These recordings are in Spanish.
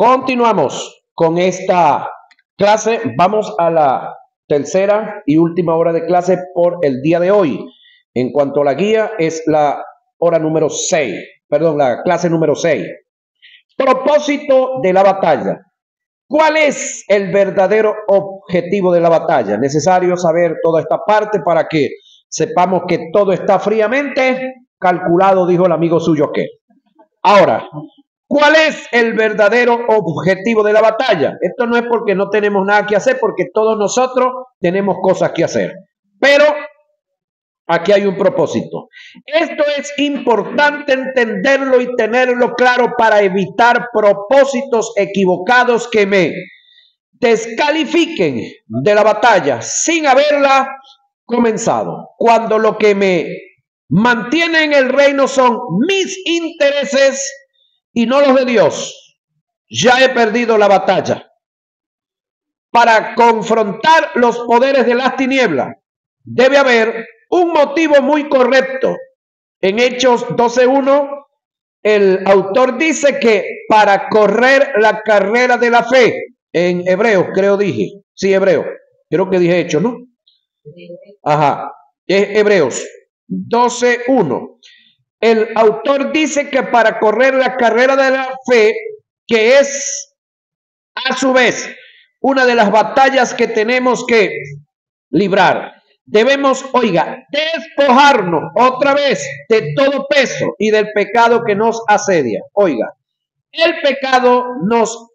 Continuamos con esta clase. Vamos a la tercera y última hora de clase por el día de hoy. En cuanto a la guía, es la hora número 6, perdón, la clase número 6. Propósito de la batalla. ¿Cuál es el verdadero objetivo de la batalla? Necesario saber toda esta parte para que sepamos que todo está fríamente calculado, dijo el amigo suyo que. Ahora, ¿cuál es el verdadero objetivo de la batalla? Esto no es porque no tenemos nada que hacer, porque todos nosotros tenemos cosas que hacer. Pero aquí hay un propósito. Esto es importante entenderlo y tenerlo claro para evitar propósitos equivocados que me descalifiquen de la batalla sin haberla comenzado. Cuando lo que me mantiene en el reino son mis intereses y no los de Dios, ya he perdido la batalla. Para confrontar los poderes de las tinieblas, debe haber un motivo muy correcto. En Hechos 12:1, el autor dice que para correr la carrera de la fe, en Hebreos, creo dije, sí, Hebreos, creo que dije Hechos, ¿no? Ajá, es Hebreos 12:1. El autor dice que para correr la carrera de la fe, que es a su vez una de las batallas que tenemos que librar, debemos, oiga, despojarnos otra vez de todo peso y del pecado que nos asedia. Oiga, el pecado nos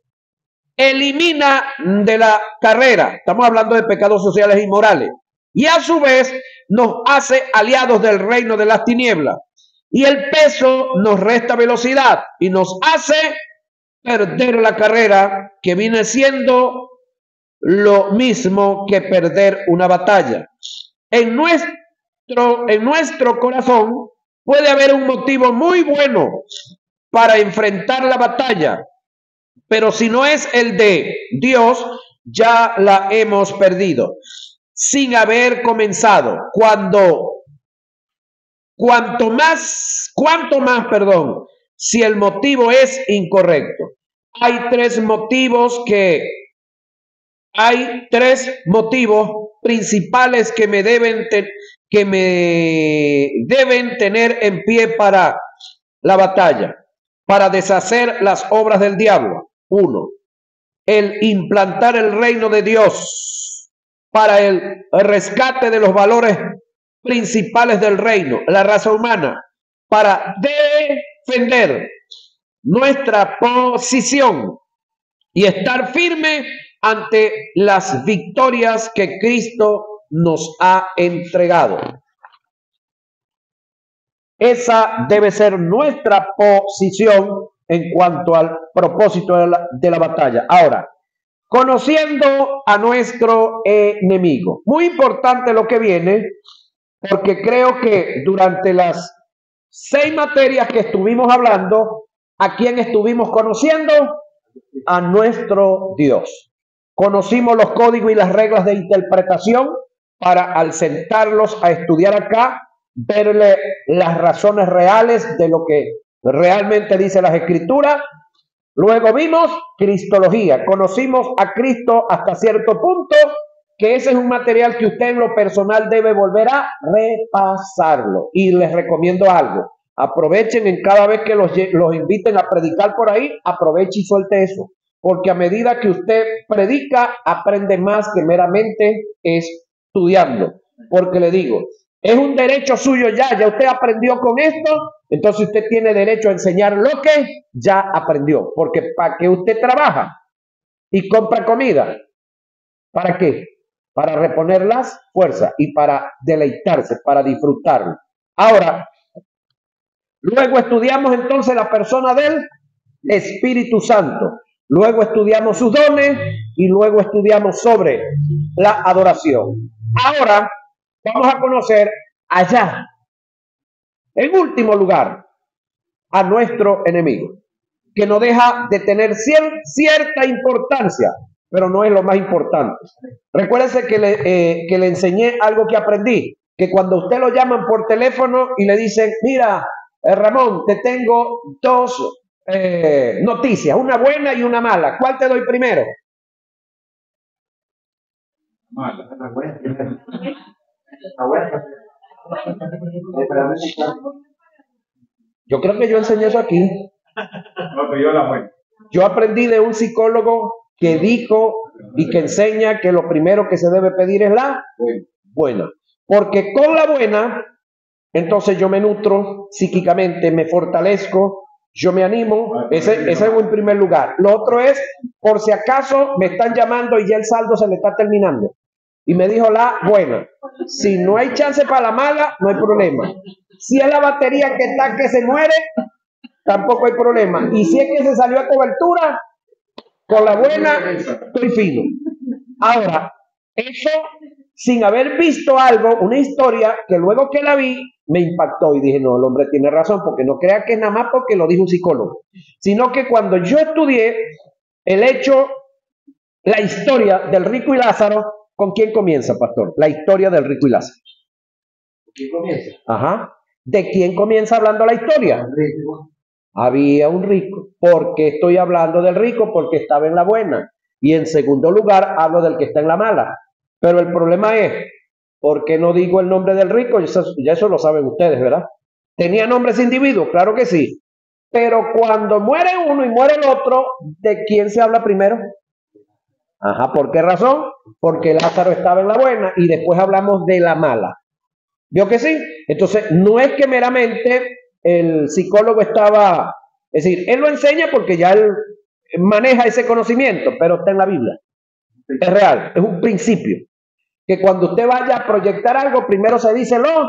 elimina de la carrera. Estamos hablando de pecados sociales y morales. Y a su vez nos hace aliados del reino de las tinieblas. Y el peso nos resta velocidad y nos hace perder la carrera, que viene siendo lo mismo que perder una batalla. En nuestro corazón puede haber un motivo muy bueno para enfrentar la batalla, pero si no es el de Dios, ya la hemos perdido sin haber comenzado. Cuanto más, si el motivo es incorrecto. Hay tres motivos principales que me deben tener en pie para la batalla, para deshacer las obras del diablo. 1. El implantar el reino de Dios para el rescate de los valores principales del reino, la raza humana, para defender nuestra posición y estar firme ante las victorias que Cristo nos ha entregado. Esa debe ser nuestra posición en cuanto al propósito de la batalla. Ahora, conociendo a nuestro enemigo. Muy importante lo que viene, porque creo que durante las 6 materias que estuvimos hablando, ¿a quién estuvimos conociendo? A nuestro Dios. Conocimos los códigos y las reglas de interpretación para, al sentarlos a estudiar acá, verle las razones reales de lo que realmente dice las Escrituras. Luego vimos cristología, conocimos a Cristo hasta cierto punto, que ese es un material que usted en lo personal debe volver a repasarlo. Y les recomiendo algo: aprovechen en cada vez que los inviten a predicar por ahí, aproveche y suelte eso, porque a medida que usted predica, aprende más que meramente estudiando. Porque le digo, es un derecho suyo ya usted aprendió con esto, entonces usted tiene derecho a enseñar lo que ya aprendió. Porque ¿para qué usted trabaja y compra comida? ¿Para qué? Para reponer las fuerzas y para deleitarse, para disfrutarlo. Ahora, luego estudiamos entonces la persona del Espíritu Santo. Luego estudiamos sus dones y luego estudiamos sobre la adoración. Ahora vamos a conocer allá, en último lugar, a nuestro enemigo, que no deja de tener cierta importancia, pero no es lo más importante. Recuérdese que le enseñé algo que aprendí, que cuando usted lo llaman por teléfono y le dicen, mira, Ramón, te tengo 2 noticias, una buena y una mala. ¿Cuál te doy primero? Mala. Yo creo que yo enseñé eso aquí. No, pero yo la buena. Yo aprendí de un psicólogo que dijo y que enseña que lo primero que se debe pedir es la buena. Porque con la buena, entonces yo me nutro psíquicamente, me fortalezco, yo me animo. Ese es en primer lugar. Lo otro es, por si acaso me están llamando y ya el saldo se le está terminando. Y me dijo la buena. Si no hay chance para la mala, no hay problema. Si es la batería que está que se muere, tampoco hay problema. Y si es que se salió a cobertura, con la buena estoy fino. Ahora, eso sin haber visto algo, una historia que luego que la vi me impactó y dije, no, el hombre tiene razón, porque no crea que es nada más porque lo dijo un psicólogo, sino que cuando yo estudié el hecho, la historia del rico y Lázaro, ¿con quién comienza, pastor? La historia del rico y Lázaro. ¿Quién comienza? Ajá. ¿De quién comienza hablando la historia? Había un rico. ¿Por qué estoy hablando del rico? Porque estaba en la buena. Y en segundo lugar, hablo del que está en la mala. Pero el problema es, ¿por qué no digo el nombre del rico? Ya eso lo saben ustedes, ¿verdad? ¿Tenía nombres individuos? Claro que sí. Pero cuando muere uno y muere el otro, ¿de quién se habla primero? Ajá, ¿por qué razón? Porque Lázaro estaba en la buena y después hablamos de la mala. ¿Vio que sí? Entonces, no es que meramente el psicólogo estaba, es decir, él lo enseña porque ya él maneja ese conocimiento, pero está en la Biblia. Es real, es un principio. Que cuando usted vaya a proyectar algo, primero se dice lo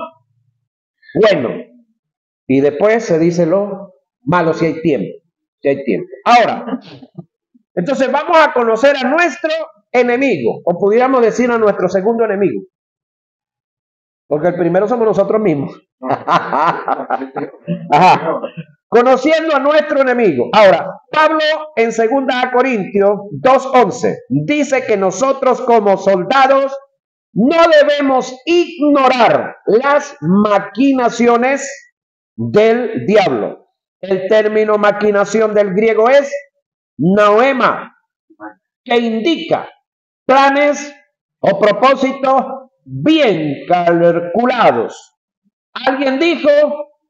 bueno y después se dice lo malo si hay tiempo. Si hay tiempo. Ahora, entonces vamos a conocer a nuestro enemigo, o pudiéramos decir a nuestro segundo enemigo. Porque el primero somos nosotros mismos. Ajá. Conociendo a nuestro enemigo. Ahora, Pablo en 2 Corintios 2:11 dice que nosotros como soldados no debemos ignorar las maquinaciones del diablo. El término maquinación del griego es noema, que indica planes o propósitos bien calculados. Alguien dijo,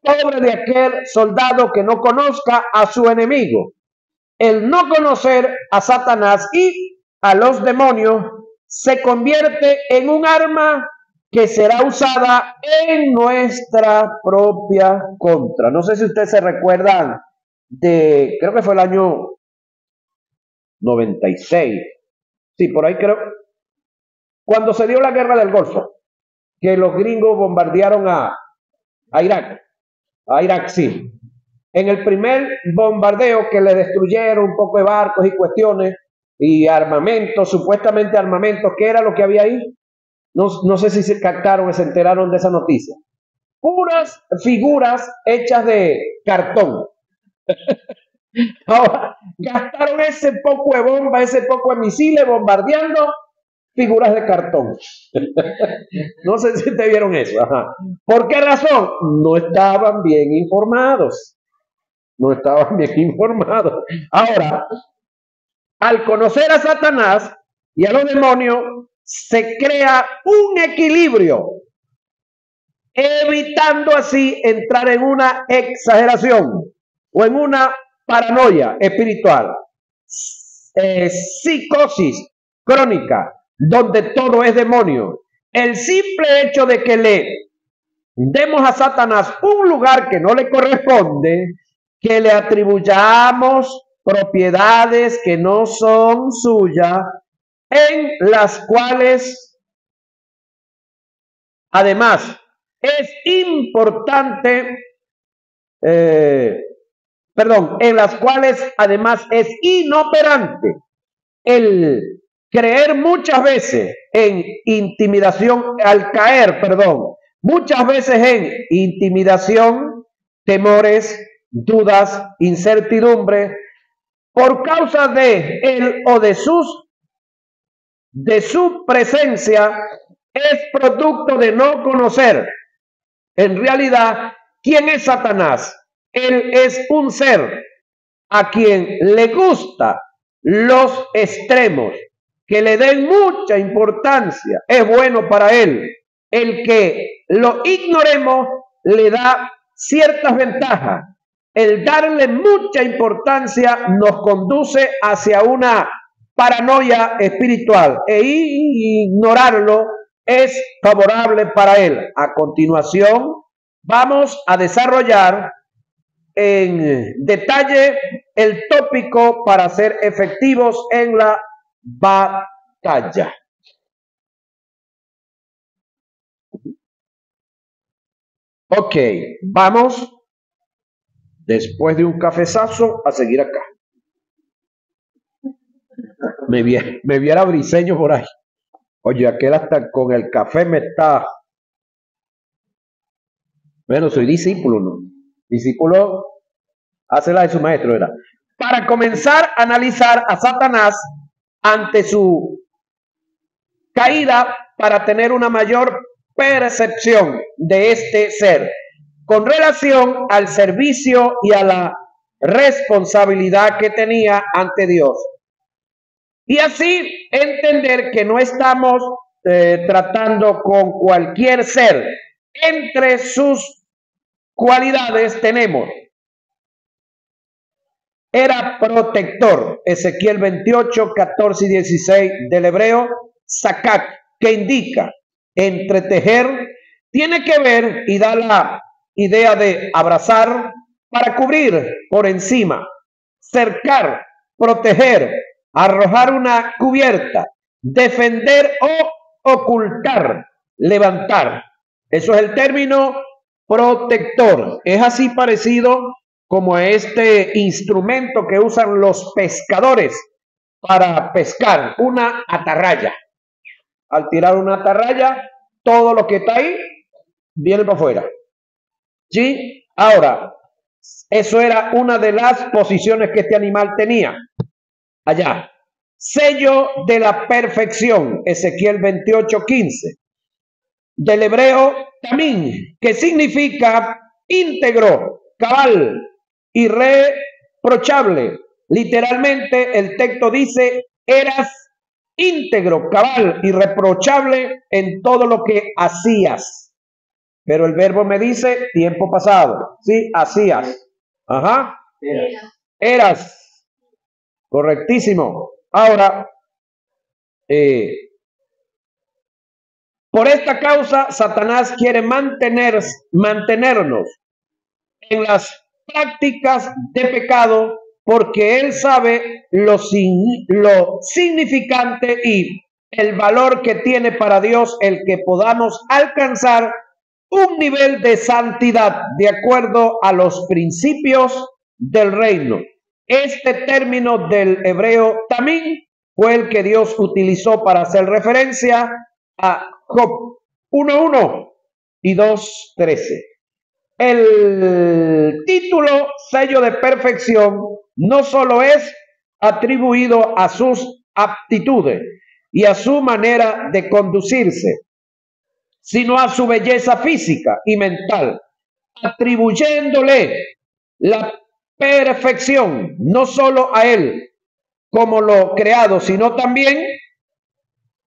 pobre de aquel soldado que no conozca a su enemigo. El no conocer a Satanás y a los demonios se convierte en un arma que será usada en nuestra propia contra. No sé si ustedes se recuerdan de, creo que fue el año 96. Sí, por ahí creo. Cuando se dio la guerra del Golfo, que los gringos bombardearon a Irak. A Irak, sí. En el primer bombardeo que le destruyeron un poco de barcos y cuestiones y armamento, supuestamente armamento, ¿qué era lo que había ahí? No sé si se captaron o se enteraron de esa noticia. Puras figuras hechas de cartón. Ahora, gastaron ese poco de bomba, ese poco de misiles bombardeando figuras de cartón. No sé si te vieron eso. Ajá. ¿Por qué razón? No estaban bien informados. No estaban bien informados. Ahora, al conocer a Satanás y a los demonios, se crea un equilibrio, evitando así entrar en una exageración o en una paranoia espiritual, psicosis crónica, donde todo es demonio. El simple hecho de que le demos a Satanás un lugar que no le corresponde, que le atribuyamos propiedades que no son suyas, en las cuales además es importante, en las cuales además es inoperante el creer muchas veces en intimidación, al caer, muchas veces en intimidación, temores, dudas, incertidumbre, por causa de él o de su presencia, es producto de no conocer en realidad quién es Satanás. Él es un ser a quien le gusta los extremos, que le den mucha importancia, es bueno para él. El que lo ignoremos le da ciertas ventajas. El darle mucha importancia nos conduce hacia una paranoia espiritual e ignorarlo es favorable para él. A continuación, vamos a desarrollar en detalle el tópico para ser efectivos en la batalla. Ok, vamos, después de un cafezazo, a seguir acá. Me viera Briseño por ahí. Oye, aquel hasta con el café me está... Bueno, soy discípulo, ¿no? Discípulo hace la de su maestro, ¿verdad? Para comenzar a analizar a Satanás ante su caída, para tener una mayor percepción de este ser con relación al servicio y a la responsabilidad que tenía ante Dios. Y así entender que no estamos tratando con cualquier ser. Entre sus cualidades tenemos: era protector, Ezequiel 28, 14 y 16 del hebreo Sacac, que indica entretejer, tiene que ver y da la idea de abrazar para cubrir por encima, cercar, proteger, arrojar una cubierta, defender o ocultar, levantar. Eso es el término protector. Es así parecido como a este instrumento que usan los pescadores para pescar, una atarraya. Al tirar una atarraya, todo lo que está ahí viene para afuera. ¿Sí? Ahora, eso era una de las posiciones que este animal tenía. Allá. Sello de la perfección, Ezequiel 28, 15. Del hebreo tamín, que significa íntegro, cabal, irreprochable. Literalmente el texto dice: eras íntegro, cabal, irreprochable en todo lo que hacías. Pero el verbo me dice tiempo pasado. Sí, hacías. Ajá. Eras. Correctísimo. Ahora, por esta causa, Satanás quiere mantenernos en las prácticas de pecado, porque él sabe lo significante y el valor que tiene para Dios el que podamos alcanzar un nivel de santidad de acuerdo a los principios del reino. Este término del hebreo tamín fue el que Dios utilizó para hacer referencia a Job 1:1 y 2:13. El título sello de perfección no solo es atribuido a sus aptitudes y a su manera de conducirse, sino a su belleza física y mental, atribuyéndole la perfección no solo a él como lo creado, sino también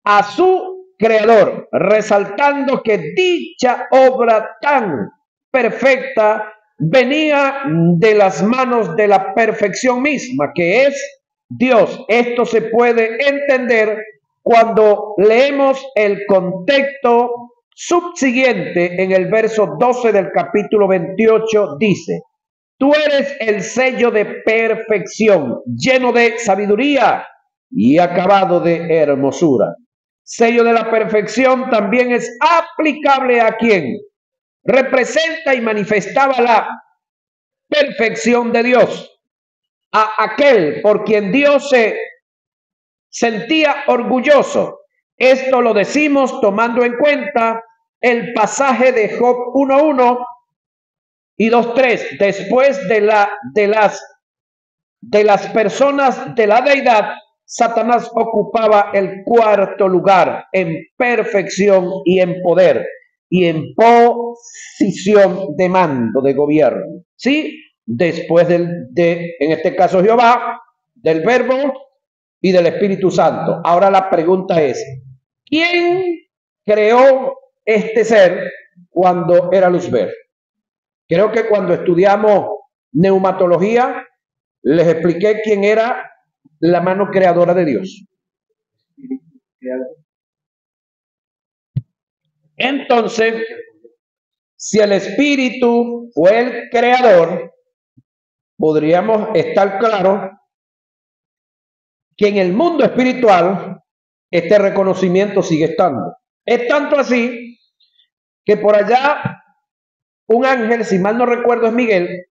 a su creador, resaltando que dicha obra tan perfecta venía de las manos de la perfección misma, que es Dios. Esto se puede entender cuando leemos el contexto subsiguiente. En el verso 12 del capítulo 28 dice: tú eres el sello de perfección, lleno de sabiduría y acabado de hermosura. Sello de la perfección también es aplicable a quien representa y manifestaba la perfección de Dios, a aquel por quien Dios se sentía orgulloso. Esto lo decimos tomando en cuenta el pasaje de Job 1:1 y 2:3. Después de las personas de la deidad, Satanás ocupaba el cuarto lugar en perfección y en poder y en posición de mando, de gobierno. ¿Sí? después en este caso Jehová, del Verbo y del Espíritu Santo. Ahora la pregunta es, ¿quién creó este ser cuando era Luzbel? Creo que cuando estudiamos neumatología, les expliqué quién era la mano creadora de Dios. Entonces, si el Espíritu fue el creador, podríamos estar claros que en el mundo espiritual este reconocimiento sigue estando. Es tanto así que por allá un ángel, si mal no recuerdo es Miguel,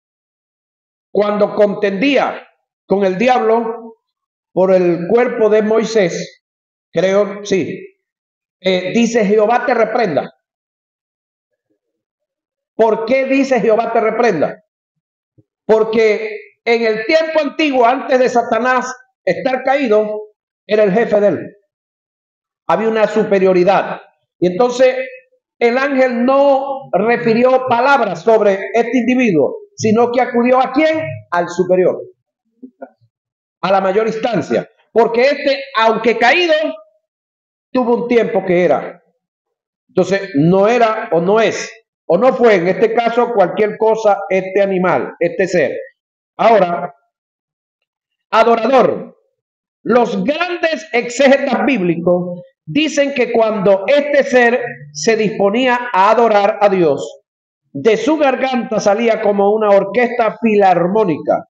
cuando contendía con el diablo por el cuerpo de Moisés, creo, sí, dice Jehová te reprenda. ¿Por qué dice Jehová te reprenda? Porque en el tiempo antiguo, antes de Satanás estar caído, era el jefe de él. Había una superioridad. Y entonces el ángel no refirió palabras sobre este individuo, sino que acudió ¿a quién? Al superior, a la mayor instancia. Porque este, aunque caído, tuvo un tiempo que era. Entonces, no era o no es, o no fue, en este caso, cualquier cosa, este animal, este ser. Ahora, adorador. Los grandes exégetas bíblicos dicen que cuando este ser se disponía a adorar a Dios, de su garganta salía como una orquesta filarmónica.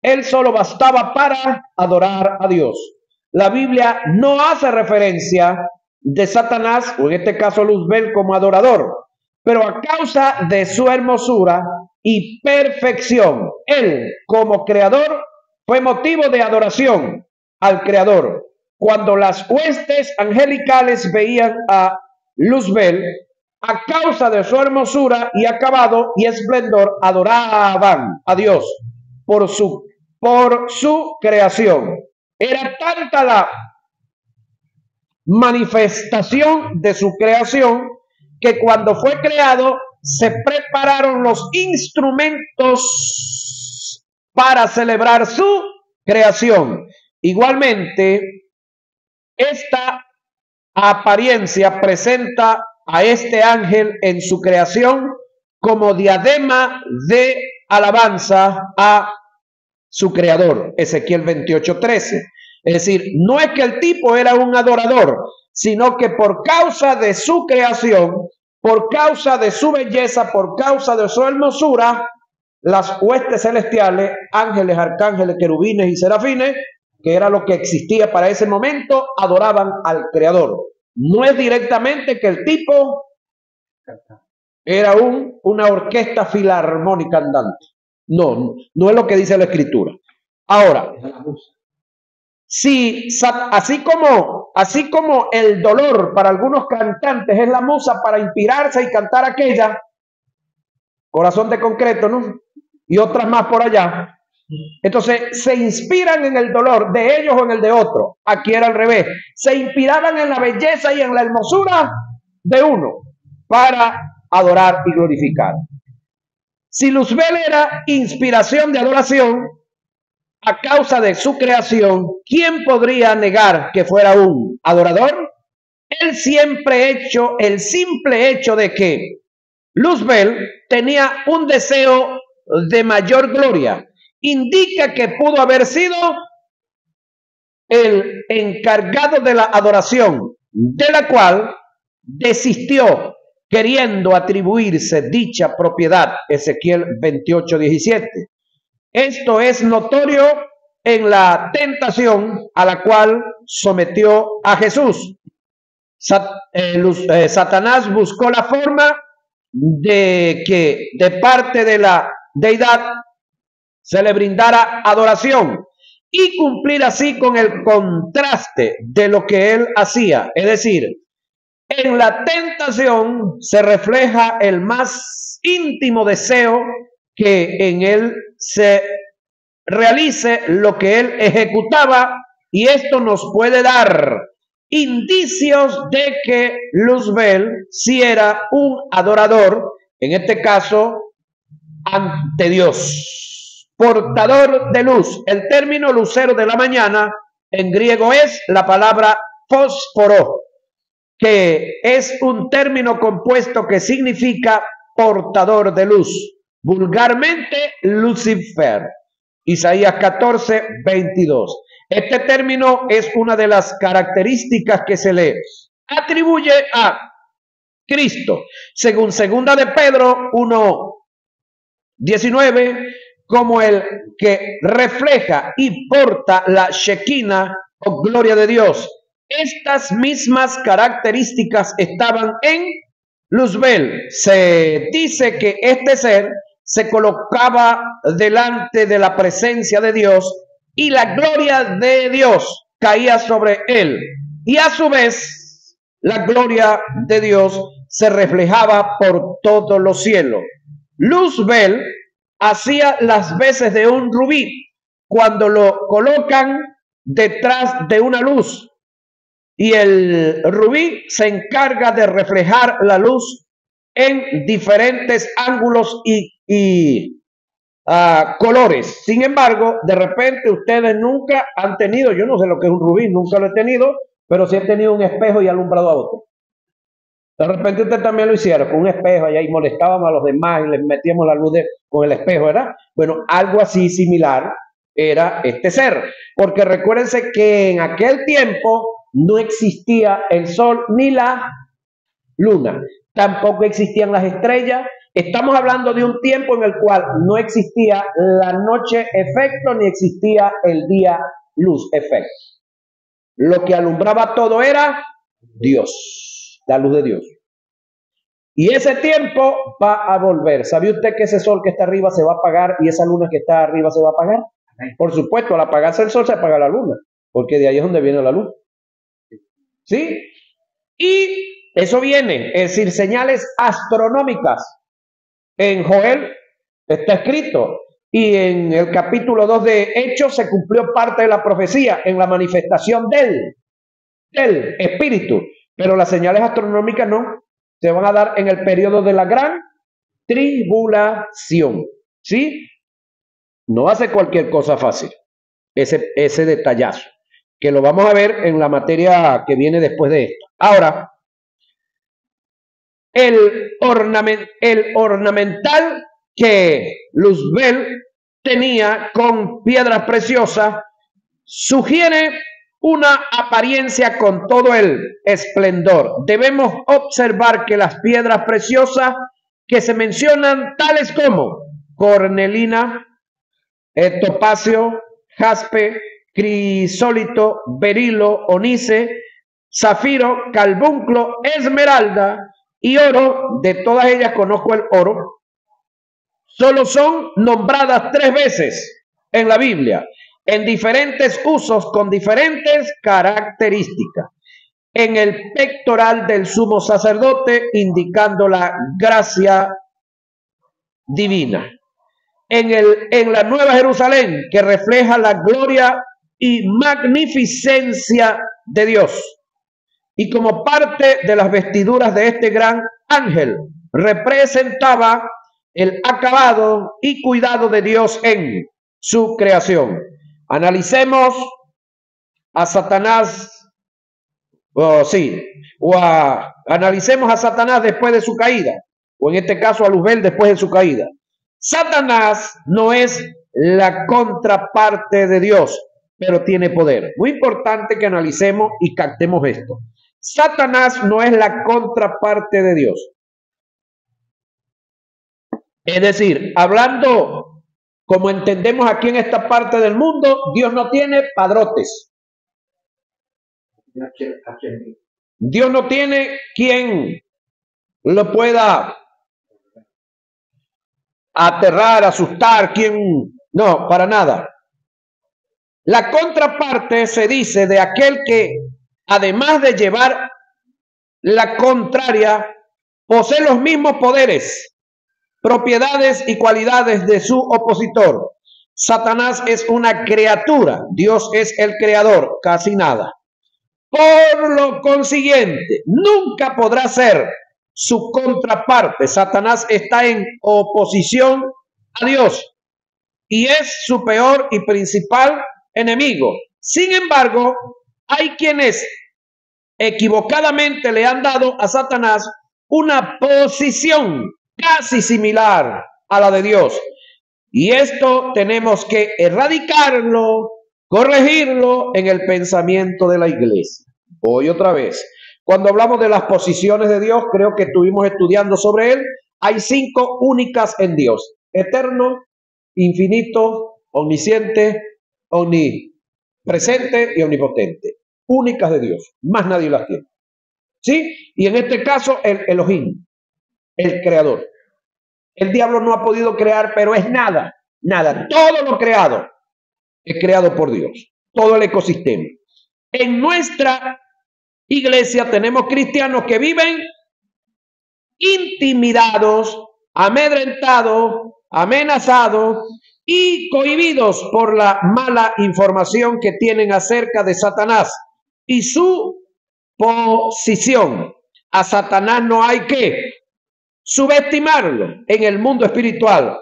Él solo bastaba para adorar a Dios. La Biblia no hace referencia de Satanás, o en este caso Luzbel, como adorador, pero a causa de su hermosura y perfección, él como creador fue motivo de adoración al creador. Cuando las huestes angelicales veían a Luzbel, a causa de su hermosura y acabado y esplendor, adoraban a Dios por su creación. Era tanta la manifestación de su creación que cuando fue creado se prepararon los instrumentos para celebrar su creación. Igualmente, esta apariencia presenta a este ángel en su creación como diadema de alabanza a su creador. Ezequiel 28:13. Es decir, no es que el tipo era un adorador, sino que por causa de su creación, por causa de su belleza, por causa de su hermosura, las huestes celestiales, ángeles, arcángeles, querubines y serafines, que era lo que existía para ese momento, adoraban al creador. No es directamente que el tipo era una orquesta filarmónica andante. No, no es lo que dice la escritura. Ahora, si así como el dolor para algunos cantantes es la musa para inspirarse y cantar aquella, Corazón de Concreto, ¿no? Y otras más por allá. Entonces se inspiran en el dolor de ellos o en el de otro. Aquí era al revés. Se inspiraban en la belleza y en la hermosura de uno para adorar y glorificar. Si Luzbel era inspiración de adoración a causa de su creación, ¿quién podría negar que fuera un adorador? El simple hecho de que Luzbel tenía un deseo de mayor gloria indica que pudo haber sido el encargado de la adoración, de la cual desistió queriendo atribuirse dicha propiedad. Ezequiel 28:17. Esto es notorio en la tentación a la cual sometió a Jesús. Satanás buscó la forma de que de parte de la deidad se le brindara adoración y cumplir así con el contraste de lo que él hacía. Es decir, en la tentación se refleja el más íntimo deseo que en él se realice lo que él ejecutaba, y esto nos puede dar indicios de que Luzbel sí era un adorador, en este caso ante Dios. portador de luz. El término lucero de la mañana en griego es la palabra fósforo, que es un término compuesto que significa portador de luz. Vulgarmente, Lucifer. Isaías 14, 22. Este término es una de las características que se le atribuye a Cristo. Según segunda de Pedro 1, 19, como el que refleja y porta la Shekinah o gloria de Dios. Estas mismas características estaban en Luzbel. Se dice que este ser se colocaba delante de la presencia de Dios y la gloria de Dios caía sobre él. Y a su vez, la gloria de Dios se reflejaba por todos los cielos. Luzbel hacía las veces de un rubí cuando lo colocan detrás de una luz. Y el rubí se encarga de reflejar la luz en diferentes ángulos y colores. Sin embargo, de repente ustedes nunca han tenido, yo no sé lo que es un rubí, nunca lo he tenido, pero sí he tenido un espejo y alumbrado a otro. De repente usted también lo hicieron con un espejo allá y molestábamos a los demás y les metíamos la luz con el espejo, ¿verdad? Bueno, algo así similar era este ser, porque recuérdense que en aquel tiempo no existía el sol ni la luna, tampoco existían las estrellas. Estamos hablando de un tiempo en el cual no existía la noche efecto ni existía el día luz efecto. Lo que alumbraba todo era Dios, la luz de Dios. Y ese tiempo va a volver. ¿Sabe usted que ese sol que está arriba se va a apagar y esa luna que está arriba se va a apagar? Por supuesto, al apagarse el sol se apaga la luna, porque de ahí es donde viene la luz. ¿Sí? Y eso viene, es decir, señales astronómicas. En Joel está escrito, y en el capítulo 2 de Hechos se cumplió parte de la profecía en la manifestación del Espíritu. Pero las señales astronómicas no, se van a dar en el periodo de la gran tribulación. ¿Sí? No hace cualquier cosa fácil, ese detallazo, que lo vamos a ver en la materia que viene después de esto. Ahora, el ornamental que Luzbel tenía con piedras preciosas sugiere una apariencia con todo el esplendor. Debemos observar que las piedras preciosas que se mencionan, tales como cornelina, topacio, jaspe, crisólito, berilo, onice, zafiro, carbunclo, esmeralda y oro, de todas ellas conozco el oro, solo son nombradas 3 veces en la Biblia, en diferentes usos, con diferentes características. En el pectoral del sumo sacerdote, indicando la gracia divina. En la Nueva Jerusalén, que refleja la gloria y magnificencia de Dios. Y como parte de las vestiduras de este gran ángel, representaba el acabado y cuidado de Dios en su creación. Analicemos a Satanás, analicemos a Satanás después de su caída, o en este caso a Luzbel después de su caída. Satanás no es la contraparte de Dios, pero tiene poder. Muy importante que analicemos y captemos esto. Satanás no es la contraparte de Dios. Es decir, hablando como entendemos aquí en esta parte del mundo, Dios no tiene padrotes. Dios no tiene quien lo pueda aterrar, asustar, no, para nada. La contraparte se dice de aquel que, además de llevar la contraria, posee los mismos poderes, propiedades y cualidades de su opositor. Satanás es una criatura, Dios es el creador, casi nada. Por lo consiguiente, nunca podrá ser su contraparte. Satanás está en oposición a Dios. y es su peor y principal enemigo. Sin embargo, hay quienes equivocadamente le han dado a Satanás una posición casi similar a la de Dios. Y esto tenemos que erradicarlo, corregirlo en el pensamiento de la iglesia. Voy otra vez. Cuando hablamos de las posiciones de Dios, creo que estuvimos estudiando sobre él. Hay 5 únicas en Dios: eterno, infinito, omnisciente, omnipresente y omnipotente. Únicas de Dios. Más nadie las tiene. ¿Sí? Y en este caso, el Elohim, el creador. El diablo no ha podido crear, pero es nada, nada. Todo lo creado es creado por Dios. Todo el ecosistema. En nuestra iglesia tenemos cristianos que viven intimidados, amedrentados, amenazados y cohibidos por la mala información que tienen acerca de Satanás y su posición. A Satanás no hay que subestimarlo en el mundo espiritual.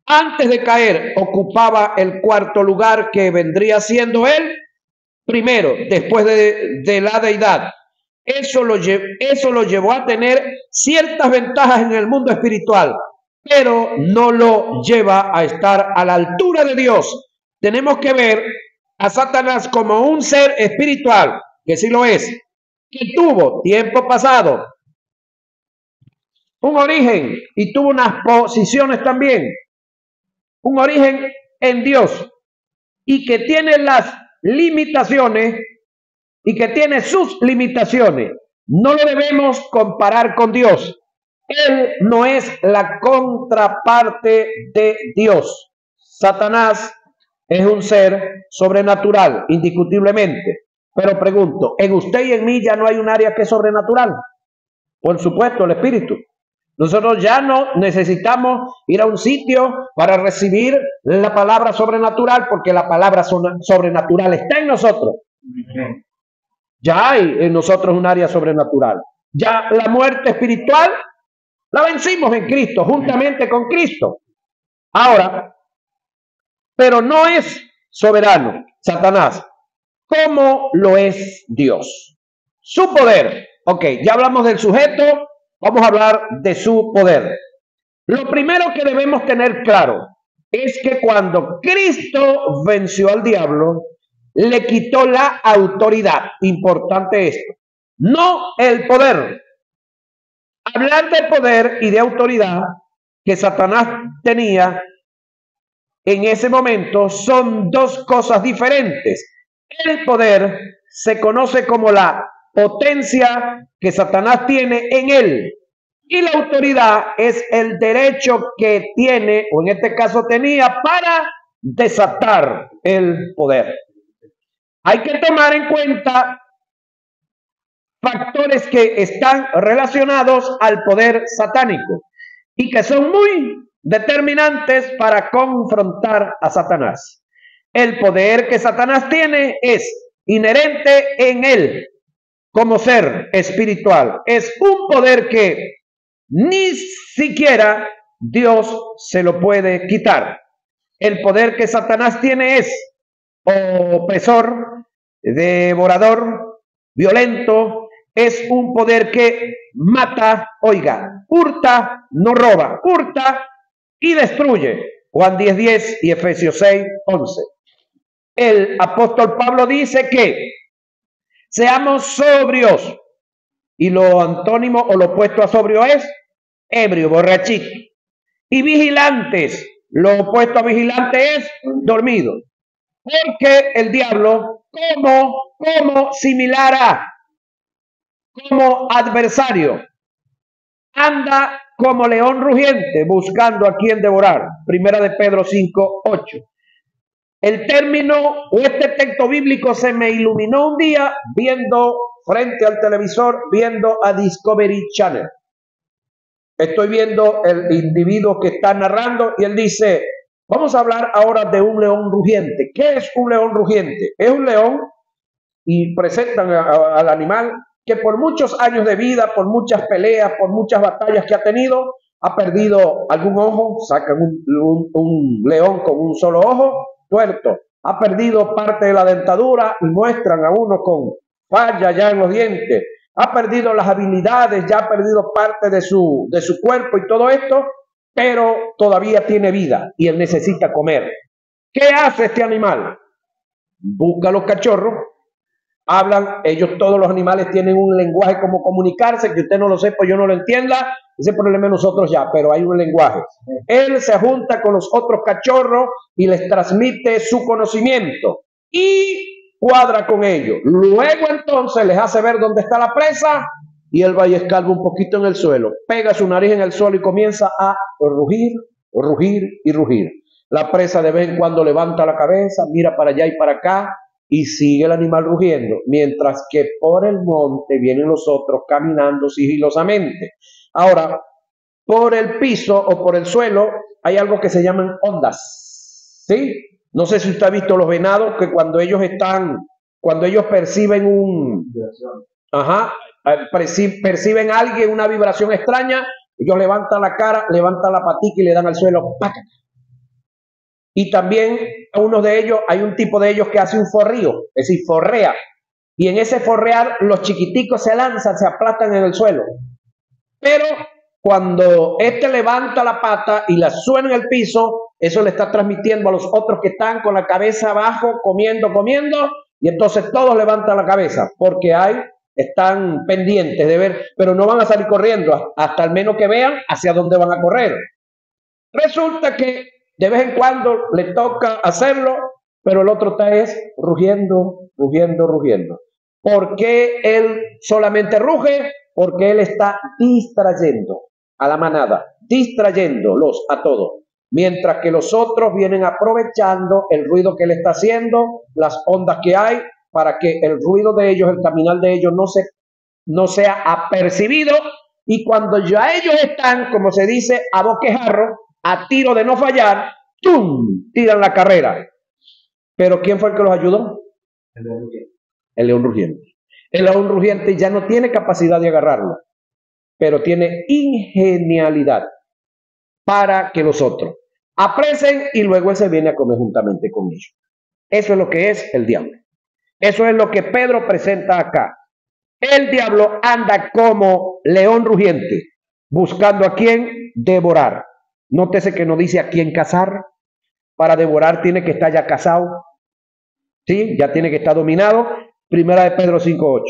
Antes de caer, ocupaba el 4º lugar, que vendría siendo él primero, después de la deidad. Eso lo llevó a tener ciertas ventajas en el mundo espiritual, pero no lo lleva a estar a la altura de Dios. Tenemos que ver a Satanás como un ser espiritual, que sí lo es, que tuvo tiempo pasado un origen y tuvo unas posiciones también, un origen en Dios, y que tiene las limitaciones y que tiene sus limitaciones. No lo debemos comparar con Dios. Él no es la contraparte de Dios. Satanás es un ser sobrenatural, indiscutiblemente. Pero pregunto, ¿en usted y en mí ya no hay un área que es sobrenatural? Por supuesto, el espíritu. Nosotros ya no necesitamos ir a un sitio para recibir la palabra sobrenatural, porque la palabra sobrenatural está en nosotros. Ya hay en nosotros un área sobrenatural. Ya la muerte espiritual la vencimos en Cristo, juntamente con Cristo. Ahora, pero no es soberano Satanás, como lo es Dios. Su poder. Ok, ya hablamos del sujeto. Vamos a hablar de su poder. Lo primero que debemos tener claro es que cuando Cristo venció al diablo, le quitó la autoridad. Importante esto. No el poder. Hablar de poder y de autoridad que Satanás tenía en ese momento son 2 cosas diferentes. El poder se conoce como la potencia que Satanás tiene en él, y la autoridad es el derecho que tiene, o en este caso tenía, para desatar el poder. Hay que tomar en cuenta factores que están relacionados al poder satánico y que son muy determinantes para confrontar a Satanás. El poder que Satanás tiene es inherente en él como ser espiritual. Es un poder que ni siquiera Dios se lo puede quitar. El poder que Satanás tiene es opresor, devorador, violento. Es un poder que mata, oiga, hurta, no roba, hurta y destruye. Juan 10:10 y Efesios 6:11. El apóstol Pablo dice que seamos sobrios, y lo antónimo o lo opuesto a sobrio es ebrio, borrachito. Y vigilantes, lo opuesto a vigilante es dormido. Porque el diablo, como similar a, como adversario, anda como león rugiente buscando a quien devorar. Primera de Pedro 5:8. El término o este texto bíblico se me iluminó un día viendo frente al televisor, viendo a Discovery Channel. Estoy viendo el individuo que está narrando y él dice, vamos a hablar ahora de un león rugiente. ¿Qué es un león rugiente? Es un león, y presentan al animal que por muchos años de vida, por muchas peleas, por muchas batallas que ha tenido, ha perdido algún ojo, sacan un león con un solo ojo, tuerto. Ha perdido parte de la dentadura y muestran a uno con falla ya en los dientes. Ha perdido las habilidades, ya ha perdido parte de su cuerpo y todo esto, pero todavía tiene vida y él necesita comer. ¿Qué hace este animal? Busca a los cachorros, hablan, ellos todos los animales tienen un lenguaje como comunicarse, que usted no lo sepa, yo no lo entienda, ese problema de nosotros ya, pero hay un lenguaje. Él se junta con los otros cachorros y les transmite su conocimiento y cuadra con ellos. Luego entonces les hace ver dónde está la presa y él va y escarba un poquito en el suelo, pega su nariz en el suelo y comienza a rugir, rugir y rugir. La presa de vez en cuando levanta la cabeza, mira para allá y para acá y sigue el animal rugiendo, mientras que por el monte vienen los otros caminando sigilosamente. Ahora, por el piso o por el suelo hay algo que se llaman ondas, ¿sí? No sé si usted ha visto los venados que cuando ellos perciben perciben a alguien, una vibración extraña, ellos levantan la cara, levantan la patica y le dan al suelo, ¡paca! Y también a uno de ellos, hay un tipo de ellos que hace un forrío, es decir, forrea. Y en ese forrear, los chiquiticos se lanzan, se aplastan en el suelo. Pero cuando este levanta la pata y la suena en el piso, eso le está transmitiendo a los otros que están con la cabeza abajo, comiendo, y entonces todos levantan la cabeza, porque están pendientes de ver, pero no van a salir corriendo, hasta al menos que vean hacia dónde van a correr. Resulta que de vez en cuando le toca hacerlo, pero el otro está rugiendo. ¿Por qué él solamente ruge? Porque él está distrayendo a la manada, distrayéndolos a todos. Mientras que los otros vienen aprovechando el ruido que él está haciendo, las ondas que hay, para que el ruido de ellos, el caminar de ellos no sea apercibido. Y cuando ya ellos están, como se dice, a boquejarro, a tiro de no fallar, ¡tum!, tiran la carrera. ¿Pero quién fue el que los ayudó? El león rugiente. El león rugiente ya no tiene capacidad de agarrarlo, pero tiene ingenialidad para que los otros apresen y luego él se viene a comer juntamente con ellos. Eso es lo que es el diablo. Eso es lo que Pedro presenta acá. El diablo anda como león rugiente, buscando a quién devorar. Nótese que no dice a quién cazar. Para devorar tiene que estar ya cazado. ¿Sí? Ya tiene que estar dominado. Primera de Pedro 5:8.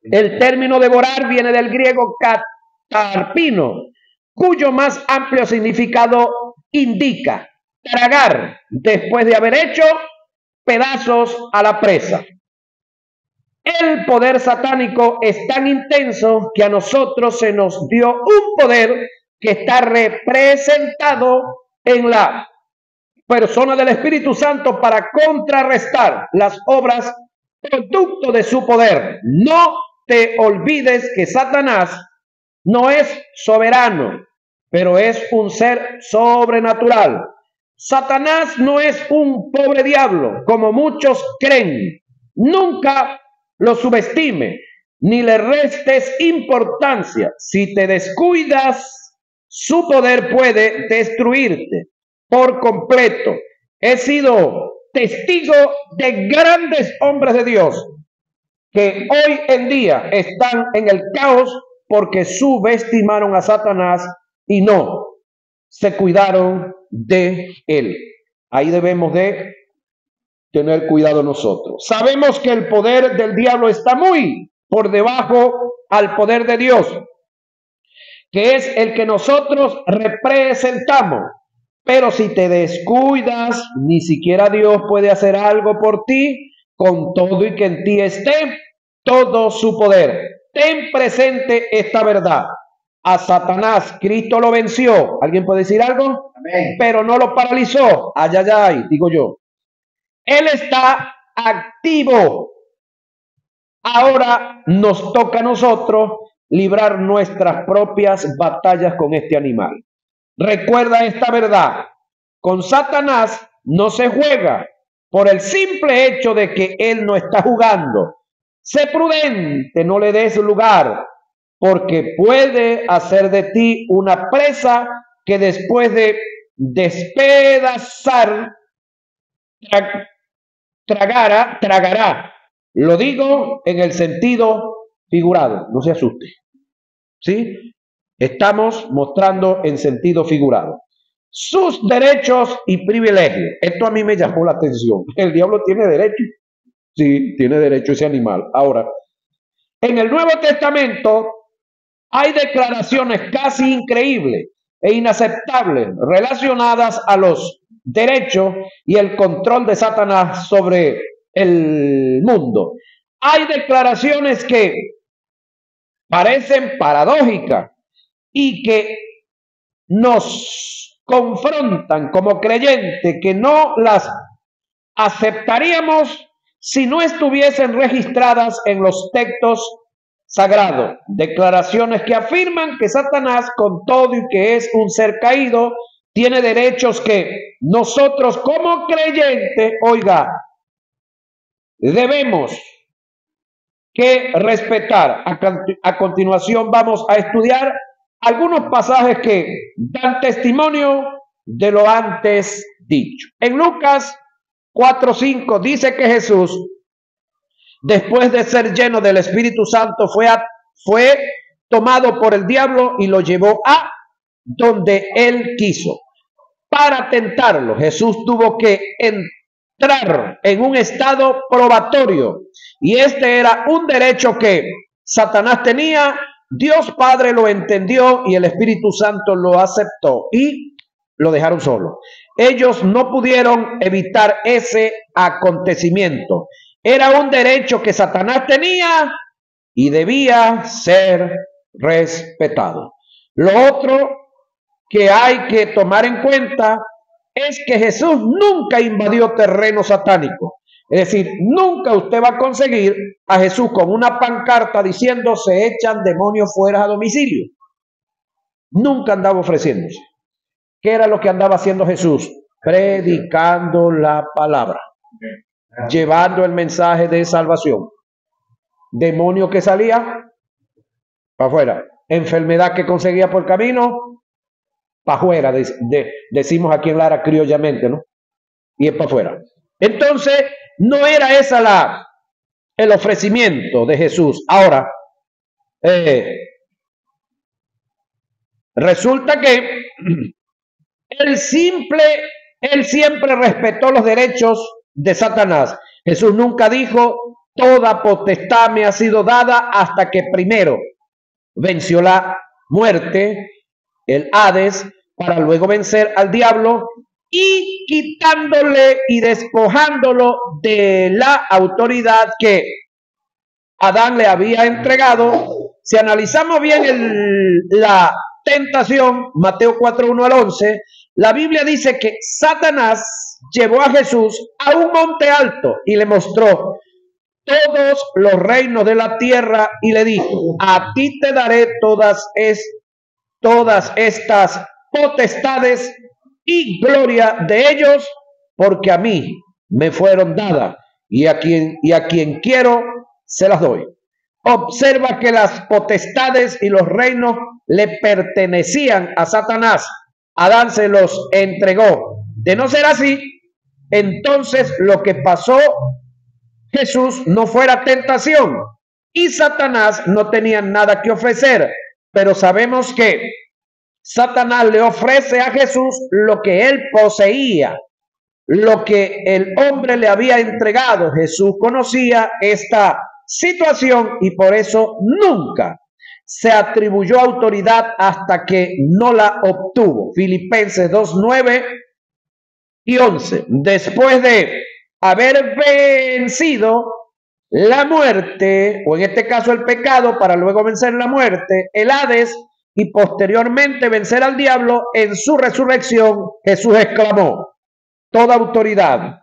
El término devorar viene del griego katarpino, cuyo más amplio significado indica tragar después de haber hecho pedazos a la presa. El poder satánico es tan intenso que a nosotros se nos dio un poder que está representado en la persona del Espíritu Santo para contrarrestar las obras producto de su poder. No te olvides que Satanás no es soberano, pero es un ser sobrenatural. Satanás no es un pobre diablo, como muchos creen. Nunca lo subestime, ni le restes importancia. Si te descuidas, su poder puede destruirte por completo. He sido testigo de grandes hombres de Dios que hoy en día están en el caos porque subestimaron a Satanás y no se cuidaron de él. Ahí debemos de tener cuidado nosotros. Sabemos que el poder del diablo está muy por debajo al poder de Dios, que es el que nosotros representamos. Pero si te descuidas, ni siquiera Dios puede hacer algo por ti, con todo y que en ti esté todo su poder. Ten presente esta verdad. A Satanás Cristo lo venció. ¿Alguien puede decir algo? Amén. Pero no lo paralizó. Ay, ay, ay, digo yo. Él está activo. Ahora nos toca a nosotros librar nuestras propias batallas con este animal. Recuerda esta verdad. Con Satanás no se juega por el simple hecho de que él no está jugando. Sé prudente, no le des lugar, porque puede hacer de ti una presa que después de despedazar, tragará. Lo digo en el sentido figurado, no se asuste. ¿Sí? Estamos mostrando en sentido figurado sus derechos y privilegios. Esto a mí me llamó la atención. El diablo tiene derecho. Sí, tiene derecho ese animal. Ahora, en el Nuevo Testamento hay declaraciones casi increíbles e inaceptables relacionadas a los derechos y el control de Satanás sobre el mundo. Hay declaraciones que parecen paradójicas y que nos confrontan como creyentes, que no las aceptaríamos si no estuviesen registradas en los textos sagrados. Declaraciones que afirman que Satanás, con todo y que es un ser caído, tiene derechos que nosotros como creyentes, oiga, debemos que respetar. A continuación vamos a estudiar algunos pasajes que dan testimonio de lo antes dicho. En Lucas 4:5 dice que Jesús, después de ser lleno del Espíritu Santo, fue tomado por el diablo y lo llevó a donde él quiso. Para tentarlo, Jesús tuvo que entrar en un estado probatorio, y este era un derecho que Satanás tenía. Dios Padre lo entendió y el Espíritu Santo lo aceptó y lo dejaron solo. Ellos no pudieron evitar ese acontecimiento. Era un derecho que Satanás tenía y debía ser respetado. Lo otro que hay que tomar en cuenta es que Jesús nunca invadió terreno satánico. Es decir, nunca usted va a conseguir a Jesús con una pancarta diciendo se echan demonios fuera a domicilio. Nunca andaba ofreciéndose. ¿Qué era lo que andaba haciendo Jesús? Predicando la palabra, llevando el mensaje de salvación. Demonio que salía, para afuera. Enfermedad que conseguía por camino, para afuera, decimos aquí en Lara criollamente, ¿no? Y es para afuera. Entonces, no era esa el ofrecimiento de Jesús. Ahora, resulta que él siempre respetó los derechos de Satanás. Jesús nunca dijo, toda potestad me ha sido dada, hasta que primero venció la muerte, el Hades, para luego vencer al diablo y quitándole y despojándolo de la autoridad que Adán le había entregado. Si analizamos bien la tentación, Mateo 4:1 al 11, la Biblia dice que Satanás llevó a Jesús a un monte alto y le mostró todos los reinos de la tierra y le dijo, a ti te daré todas estas potestades y gloria de ellos, porque a mí me fueron dadas y a quien quiero se las doy. Observa que las potestades y los reinos le pertenecían a Satanás. Adán se los entregó. De no ser así, entonces lo que pasó Jesús no fuera tentación y Satanás no tenía nada que ofrecer, pero sabemos que Satanás le ofrece a Jesús lo que él poseía, lo que el hombre le había entregado. Jesús conocía esta situación y por eso nunca se atribuyó autoridad hasta que no la obtuvo. Filipenses 2:9 y 11. Después de haber vencido la muerte, o en este caso el pecado, para luego vencer la muerte, el Hades, y posteriormente vencer al diablo, en su resurrección Jesús exclamó, toda autoridad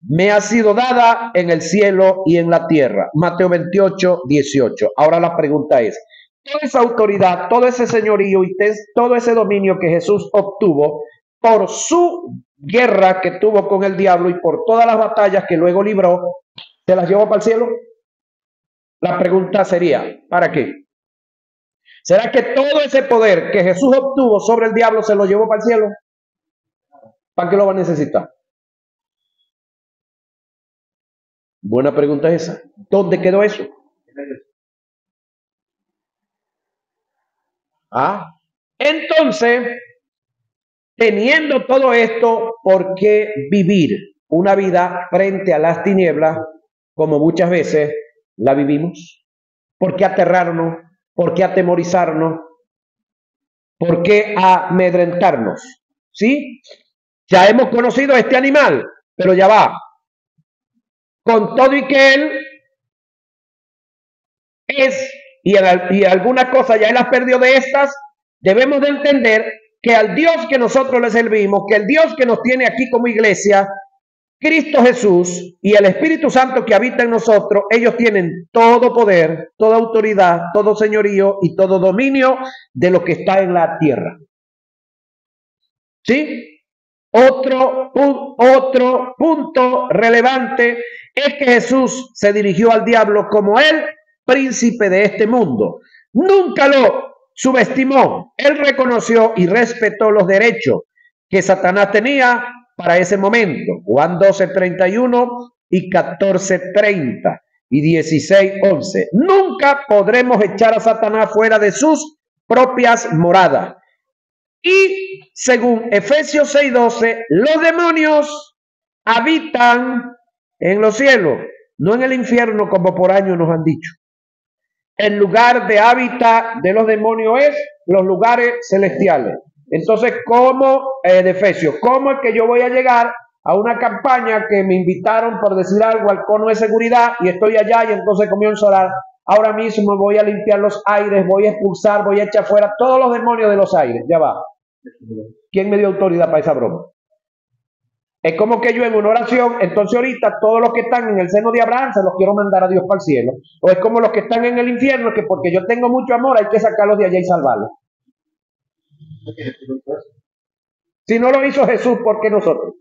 me ha sido dada en el cielo y en la tierra. Mateo 28:18. Ahora la pregunta es, toda esa autoridad, todo ese señorío y todo ese dominio que Jesús obtuvo por su guerra que tuvo con el diablo y por todas las batallas que luego libró, ¿se las llevó para el cielo? La pregunta sería, ¿para qué? ¿Será que todo ese poder que Jesús obtuvo sobre el diablo se lo llevó para el cielo? ¿Para qué lo va a necesitar? Buena pregunta esa. ¿Dónde quedó eso? Entonces, teniendo todo esto, ¿por qué vivir una vida frente a las tinieblas como muchas veces la vivimos? ¿Por qué aterrarnos? ¿Por qué atemorizarnos? ¿Por qué amedrentarnos? ¿Sí? Ya hemos conocido a este animal, pero ya va. Con todo y que él es, y algunas cosas ya él las perdió de estas, debemos de entender que al Dios que nosotros le servimos, que el Dios que nos tiene aquí como iglesia, Cristo Jesús y el Espíritu Santo que habita en nosotros, ellos tienen todo poder, toda autoridad, todo señorío y todo dominio de lo que está en la tierra. ¿Sí? Otro punto relevante es que Jesús se dirigió al diablo como el príncipe de este mundo. Nunca lo subestimó. Él reconoció y respetó los derechos que Satanás tenía para ese momento. Juan 12:31 y 14:30 y 16:11. Nunca podremos echar a Satanás fuera de sus propias moradas. Y según Efesios 6:12, los demonios habitan en los cielos, no en el infierno como por años nos han dicho. El lugar de hábitat de los demonios es los lugares celestiales. Entonces, ¿cómo, de Efesios, cómo es que yo voy a llegar a una campaña que me invitaron, por decir algo, al cono de seguridad y estoy allá y entonces comienzo a orar? Ahora mismo voy a limpiar los aires, voy a expulsar, voy a echar fuera todos los demonios de los aires. Ya va. ¿Quién me dio autoridad para esa broma? Es como que yo en una oración, entonces ahorita todos los que están en el seno de Abraham se los quiero mandar a Dios para el cielo. O es como los que están en el infierno, que porque yo tengo mucho amor hay que sacarlos de allá y salvarlos. Si no lo hizo Jesús, ¿por qué nosotros?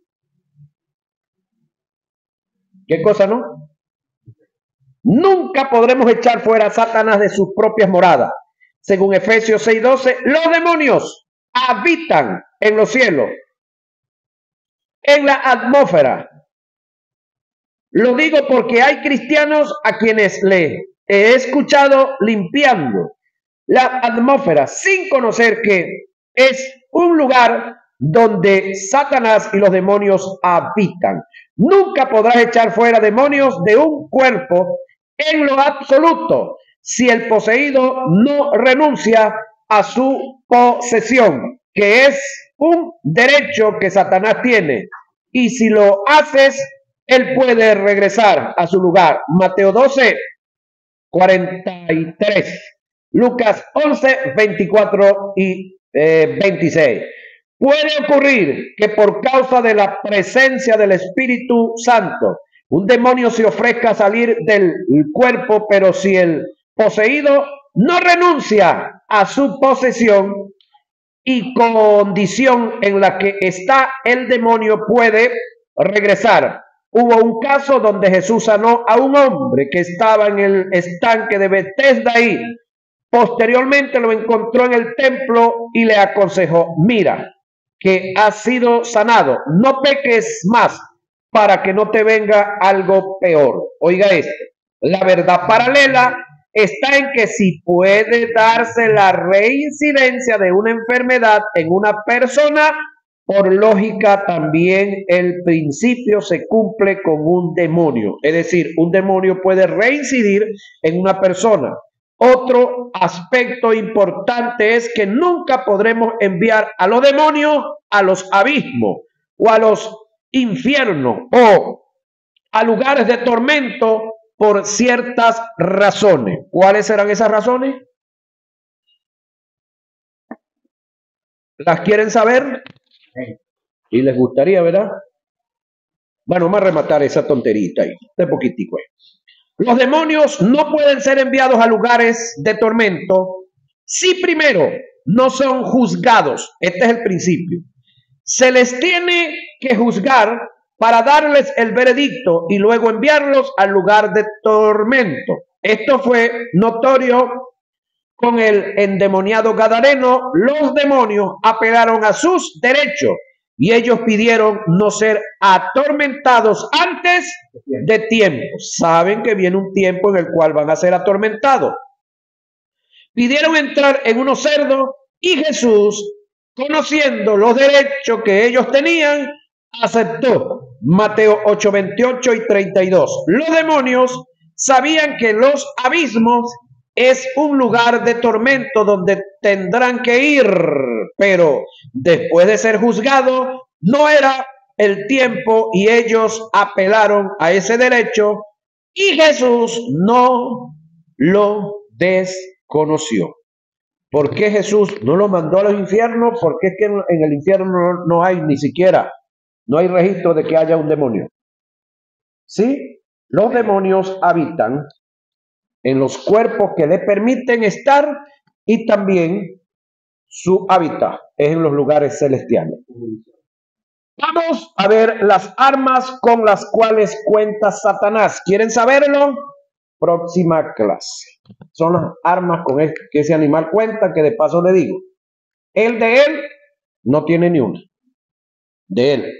¿Qué cosa no? Nunca podremos echar fuera a Satanás de sus propias moradas. Según Efesios 6:12, los demonios habitan en los cielos, en la atmósfera. Lo digo porque hay cristianos a quienes le he escuchado limpiando la atmósfera sin conocer que es un lugar donde Satanás y los demonios habitan. Nunca podrás echar fuera demonios de un cuerpo en lo absoluto si el poseído no renuncia a su posesión, que es un derecho que Satanás tiene. Y si lo haces, él puede regresar a su lugar. Mateo 12:43. Lucas 11:24 y 26. Puede ocurrir que por causa de la presencia del Espíritu Santo, un demonio se ofrezca a salir del cuerpo, pero si el poseído no renuncia a su posesión y condición en la que está el demonio, puede regresar. Hubo un caso donde Jesús sanó a un hombre que estaba en el estanque de Betesda y posteriormente lo encontró en el templo y le aconsejó: mira, que has sido sanado, no peques más para que no te venga algo peor. Oiga esto, la verdad paralela está en que si puede darse la reincidencia de una enfermedad en una persona, por lógica también el principio se cumple con un demonio. Es decir, un demonio puede reincidir en una persona. Otro aspecto importante es que nunca podremos enviar a los demonios a los abismos o a los infiernos o a lugares de tormento por ciertas razones. ¿Cuáles serán esas razones? ¿Las quieren saber? Y les gustaría, ¿verdad? Bueno, vamos a rematar esa tonterita ahí, de poquitico. Los demonios no pueden ser enviados a lugares de tormento si primero no son juzgados. Este es el principio. Se les tiene que juzgar para darles el veredicto y luego enviarlos al lugar de tormento. Esto fue notorio con el endemoniado gadareno, los demonios apelaron a sus derechos y ellos pidieron no ser atormentados antes de tiempo. Saben que viene un tiempo en el cual van a ser atormentados. Pidieron entrar en unos cerdos y Jesús, conociendo los derechos que ellos tenían, aceptó. Mateo 8, 28 y 32. Los demonios sabían que los abismos es un lugar de tormento donde tendrán que ir, pero después de ser juzgados, no era el tiempo y ellos apelaron a ese derecho y Jesús no lo desconoció. ¿Por qué Jesús no lo mandó a los infiernos? Porque es que en el infierno no hay ni siquiera, no hay registro de que haya un demonio. Sí, los demonios habitan en los cuerpos que le permiten estar y también su hábitat es en los lugares celestiales. Vamos a ver las armas con las cuales cuenta Satanás. ¿Quieren saberlo? Próxima clase. Son las armas con que ese animal cuenta, que de paso le digo, el de él no tiene ni una. De él.